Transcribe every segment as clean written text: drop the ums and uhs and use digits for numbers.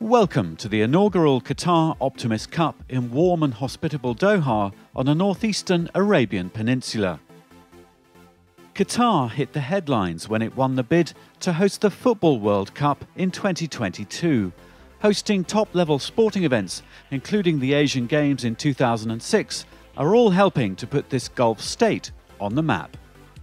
Welcome to the inaugural Qatar Optimist Cup in warm and hospitable Doha on the northeastern Arabian Peninsula. Qatar hit the headlines when it won the bid to host the Football World Cup in 2022, hosting top-level sporting events, including the Asian Games in 2006, are all helping to put this Gulf state on the map.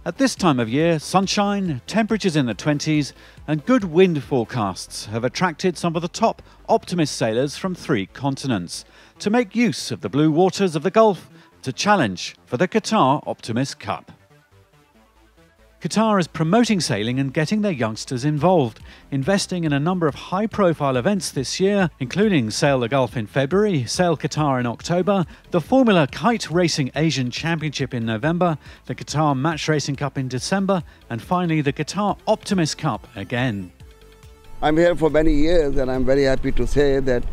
At this time of year, sunshine, temperatures in the 20s and good wind forecasts have attracted some of the top optimist sailors from 3 continents to make use of the blue waters of the Gulf to challenge for the Qatar Optimist Cup. Qatar is promoting sailing and getting their youngsters involved, investing in a number of high-profile events this year, including Sail the Gulf in February, Sail Qatar in October, the Formula Kite Racing Asian Championship in November, the Qatar Match Racing Cup in December, and finally the Qatar Optimist Cup again. I'm here for many years and I'm very happy to say that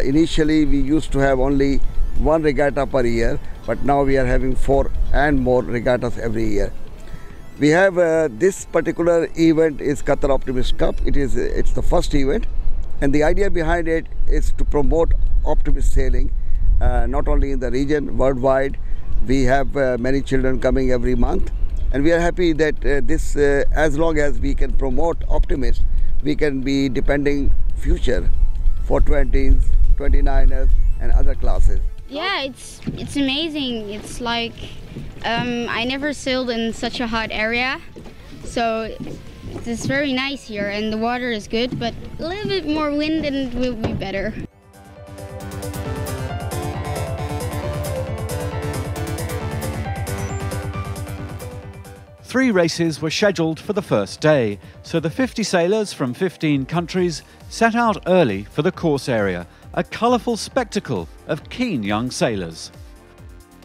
initially we used to have only 1 regatta per year, but now we are having 4 and more regattas every year. We have this particular event is Qatar Optimist Cup. It's the first event, and the idea behind it is to promote optimist sailing, not only in the region, worldwide. We have many children coming every month, and we are happy that as long as we can promote optimists, we can be depending future for 20s, 29ers, and other classes. Yeah, it's amazing. It's like I never sailed in such a hot area, so it's very nice here and the water is good, but a little bit more wind and it will be better. Three races were scheduled for the first day, so the 50 sailors from 15 countries set out early for the course area, a colourful spectacle of keen young sailors.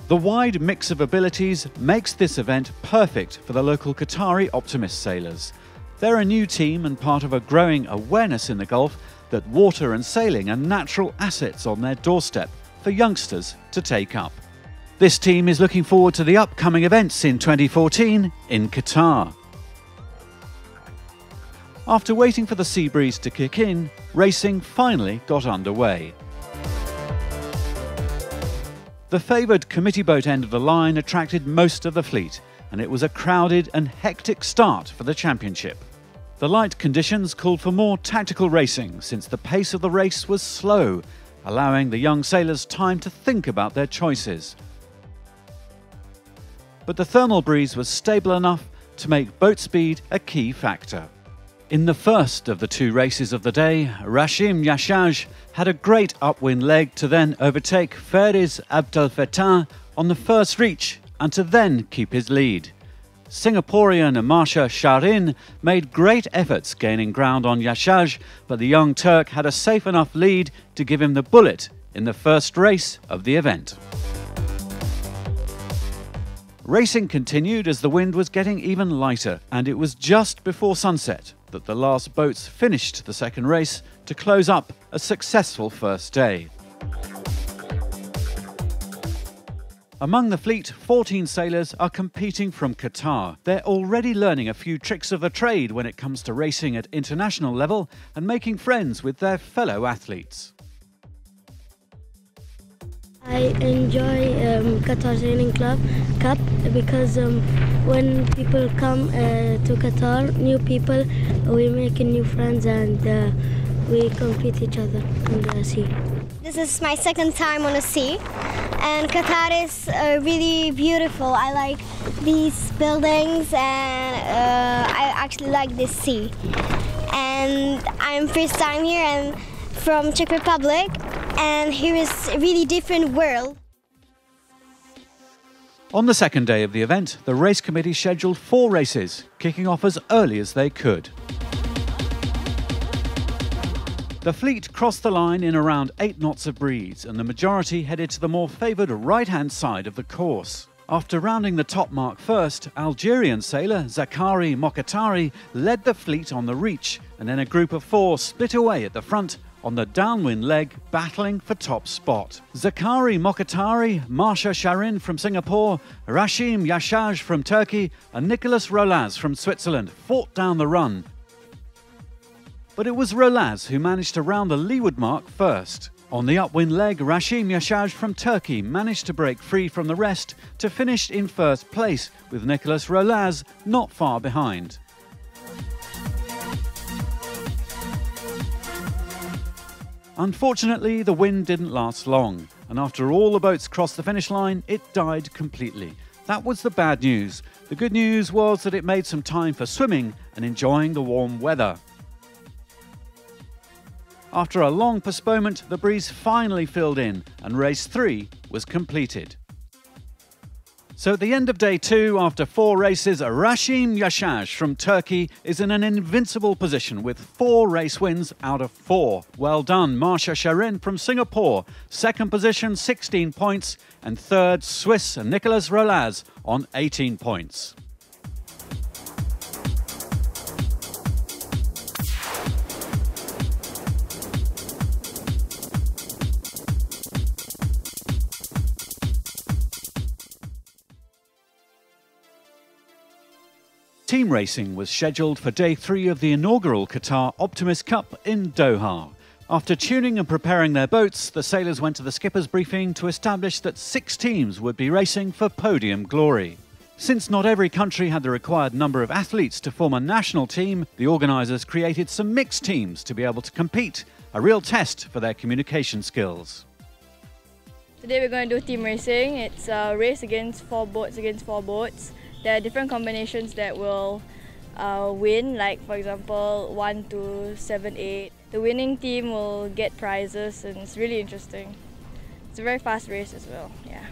The wide mix of abilities makes this event perfect for the local Qatari optimist sailors. They're a new team and part of a growing awareness in the Gulf that water and sailing are natural assets on their doorstep for youngsters to take up. This team is looking forward to the upcoming events in 2014 in Qatar. After waiting for the sea breeze to kick in, racing finally got underway. The favoured committee boat end of the line attracted most of the fleet, and it was a crowded and hectic start for the championship. The light conditions called for more tactical racing since the pace of the race was slow, allowing the young sailors time to think about their choices. But the thermal breeze was stable enough to make boat speed a key factor. In the first of the 2 races of the day, Rashim Yashaj had a great upwind leg to then overtake Fariz Abdel Fattah on the first reach and to then keep his lead. Singaporean Marsha Sharin made great efforts gaining ground on Yashaj, but the young Turk had a safe enough lead to give him the bullet in the first race of the event. Racing continued as the wind was getting even lighter, and it was just before sunset that the last boats finished the second race to close up a successful first day. Among the fleet, 14 sailors are competing from Qatar. They're already learning a few tricks of the trade when it comes to racing at international level and making friends with their fellow athletes. I enjoy Qatar Sailing Cup because when people come to Qatar, new people, we make new friends and we compete each other on the sea. This is my second time on the sea, and Qatar is really beautiful. I like these buildings and I actually like this sea. And I'm first time here and from Czech Republic. And here is a really different world. On the second day of the event, the race committee scheduled 4 races, kicking off as early as they could. The fleet crossed the line in around 8 knots of breeze, and the majority headed to the more favoured right-hand side of the course. After rounding the top mark first, Algerian sailor Zakari Mokhtari led the fleet on the reach, and then a group of 4 split away at the front on the downwind leg, battling for top spot. Zakari Mokhtari, Marsha Sharin from Singapore, Rashim Yashaj from Turkey and Nicholas Rolaz from Switzerland fought down the run. But it was Rolaz who managed to round the leeward mark first. On the upwind leg, Rashim Yashaj from Turkey managed to break free from the rest to finish in first place, with Nicholas Rolaz not far behind. Unfortunately, the wind didn't last long, and after all the boats crossed the finish line, it died completely. That was the bad news. The good news was that it made some time for swimming and enjoying the warm weather. After a long postponement, the breeze finally filled in and race 3 was completed. So at the end of day 2, after 4 races, Rashim Yashaj from Turkey is in an invincible position with 4 race wins out of 4. Well done, Marsha Sharin from Singapore. Second position, 16 points. And third, Swiss Nicholas Rolaz on 18 points. Team racing was scheduled for day 3 of the inaugural Qatar Optimist Cup in Doha. After tuning and preparing their boats, the sailors went to the skipper's briefing to establish that 6 teams would be racing for podium glory. Since not every country had the required number of athletes to form a national team, the organisers created some mixed teams to be able to compete, a real test for their communication skills. Today we're going to do team racing. It's a race against 4 boats. There are different combinations that will win, like for example 1, 2, 7, 8. The winning team will get prizes and it's really interesting. It's a very fast race as well, yeah.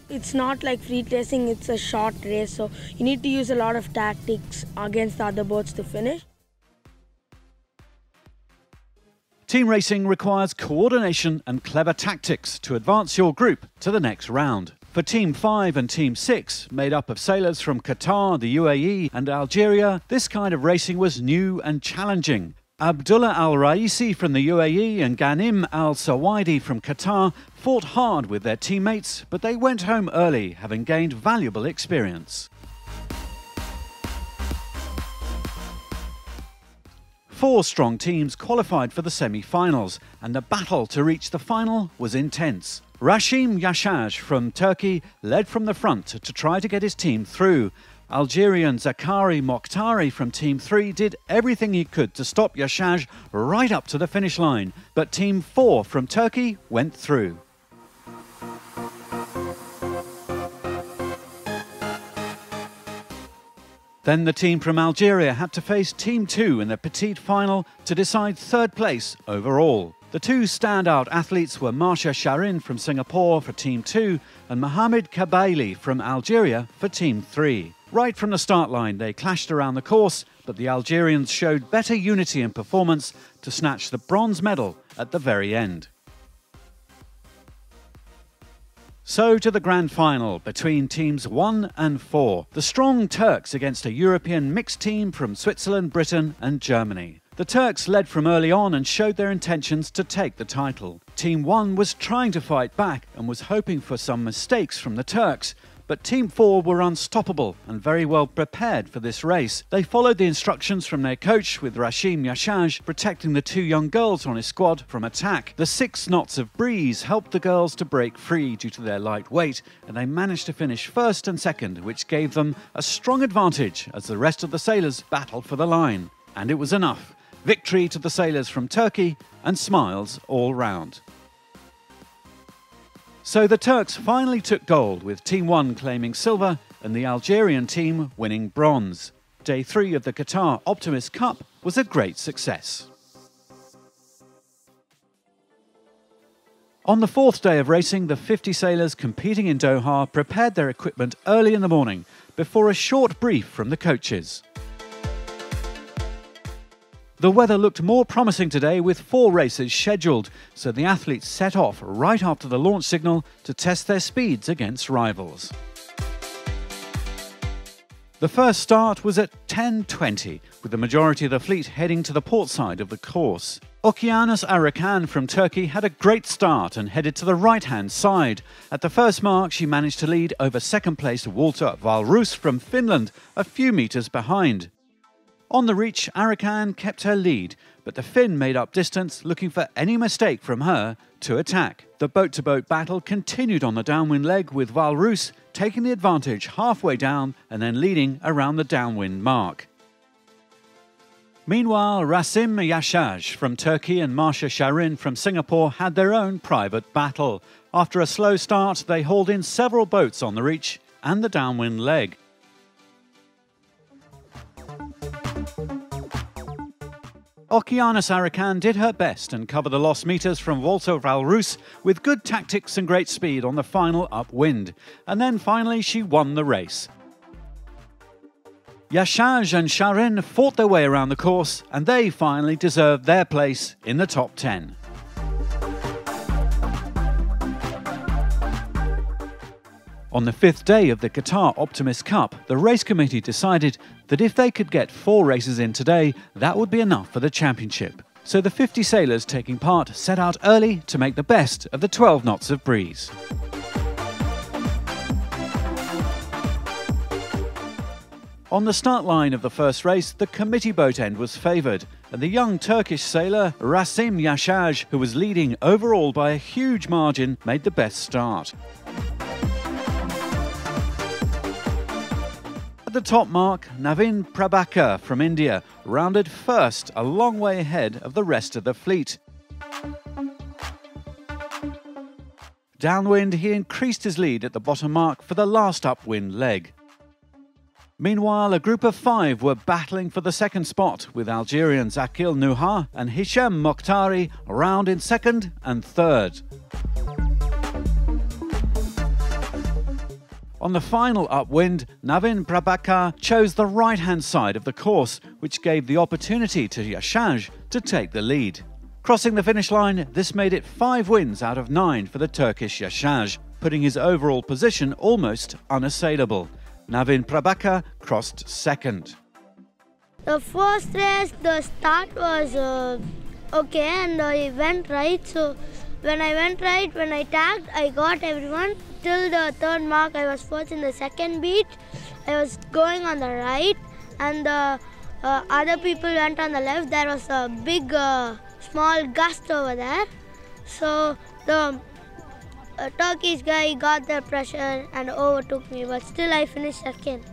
It's not like free racing, it's a short race, so you need to use a lot of tactics against the other boats to finish. Team racing requires coordination and clever tactics to advance your group to the next round. For Team 5 and Team 6, made up of sailors from Qatar, the UAE and Algeria, this kind of racing was new and challenging. Abdullah Al-Raisi from the UAE and Ghanim Al-Sawaidi from Qatar fought hard with their teammates, but they went home early, having gained valuable experience. 4 strong teams qualified for the semi-finals, and the battle to reach the final was intense. Rashim Yashaj from Turkey led from the front to try to get his team through. Algerian Zakari Mokhtari from Team 3 did everything he could to stop Yashaj right up to the finish line, but Team 4 from Turkey went through. Then the team from Algeria had to face Team 2 in the petite final to decide third place overall. The 2 standout athletes were Marsha Sharin from Singapore for Team 2 and Mohamed Kabaili from Algeria for Team 3. Right from the start line, they clashed around the course, but the Algerians showed better unity and performance to snatch the bronze medal at the very end. So to the grand final between teams 1 and 4. The strong Turks against a European mixed team from Switzerland, Britain and Germany. The Turks led from early on and showed their intentions to take the title. Team 1 was trying to fight back and was hoping for some mistakes from the Turks, but Team 4 were unstoppable and very well prepared for this race. They followed the instructions from their coach, with Rashim Yashaj protecting the 2 young girls on his squad from attack. The 6 knots of breeze helped the girls to break free due to their light weight, and they managed to finish first and second, which gave them a strong advantage as the rest of the sailors battled for the line. And it was enough. Victory to the sailors from Turkey and smiles all round. So the Turks finally took gold, with Team 1 claiming silver and the Algerian team winning bronze. Day 3 of the Qatar Optimist Cup was a great success. On the 4th day of racing, the 50 sailors competing in Doha prepared their equipment early in the morning before a short brief from the coaches. The weather looked more promising today, with 4 races scheduled, so the athletes set off right after the launch signal to test their speeds against rivals. The first start was at 10:20, with the majority of the fleet heading to the port side of the course. Okyanus Arakan from Turkey had a great start and headed to the right-hand side. At the first mark, she managed to lead over second-placed Walter Valrus from Finland, a few metres behind. On the reach, Arakan kept her lead, but the Finn made up distance, looking for any mistake from her to attack. The boat-to-boat battle continued on the downwind leg, with Valrus taking the advantage halfway down and then leading around the downwind mark. Meanwhile, Rasim Yashaj from Turkey and Marsha Sharin from Singapore had their own private battle. After a slow start, they hauled in several boats on the reach and the downwind leg. Okeanis Arakan did her best and covered the lost metres from Walter Valrus with good tactics and great speed on the final upwind. And then finally she won the race. Yashaj and Sharin fought their way around the course and they finally deserved their place in the top 10. On the 5th day of the Qatar Optimist Cup, the race committee decided that if they could get 4 races in today, that would be enough for the championship. So the 50 sailors taking part set out early to make the best of the 12 knots of breeze. On the start line of the first race, the committee boat end was favoured, and the young Turkish sailor Rasim Yashaj, who was leading overall by a huge margin, made the best start. At the top mark, Navin Prabhakar from India rounded first, a long way ahead of the rest of the fleet. Downwind, he increased his lead at the bottom mark for the last upwind leg. Meanwhile, a group of 5 were battling for the second spot, with Algerians Akil Nuha and Hisham Mokhtari around in second and third. On the final upwind, Navin Prabhakar chose the right-hand side of the course, which gave the opportunity to Yashaj to take the lead. Crossing the finish line, this made it 5 wins out of 9 for the Turkish Yashaj, putting his overall position almost unassailable. Navin Prabhakar crossed second. The first race, the start was okay and I went right. So when I went right, when I tagged, I got everyone. Till the third mark, I was first in the second beat. I was going on the right and the other people went on the left. There was a big, small gust over there. So the Turkish guy got the pressure and overtook me, but still I finished second.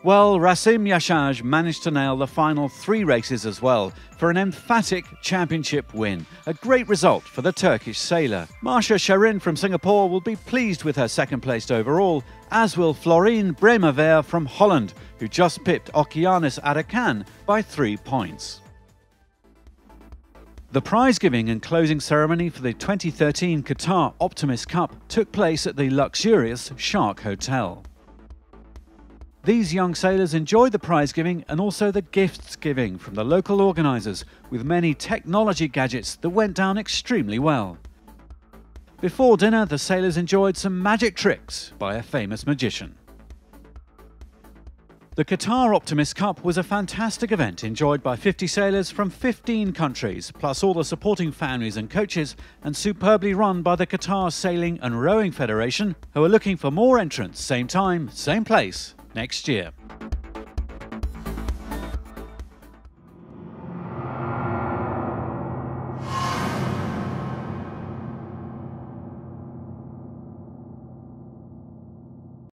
Well, Rasim Yashaj managed to nail the final 3 races as well for an emphatic championship win. A great result for the Turkish sailor. Marsha Sharin from Singapore will be pleased with her second place overall, as will Florine Bremerver from Holland, who just pipped Okeanis Arakan by 3 points. The prize-giving and closing ceremony for the 2013 Qatar Optimist Cup took place at the luxurious Shark Hotel. These young sailors enjoyed the prize-giving and also the gifts-giving from the local organisers, with many technology gadgets that went down extremely well. Before dinner, the sailors enjoyed some magic tricks by a famous magician. The Qatar Optimist Cup was a fantastic event enjoyed by 50 sailors from 15 countries, plus all the supporting families and coaches, and superbly run by the Qatar Sailing and Rowing Federation, who are looking for more entrants, same time, same place, next year.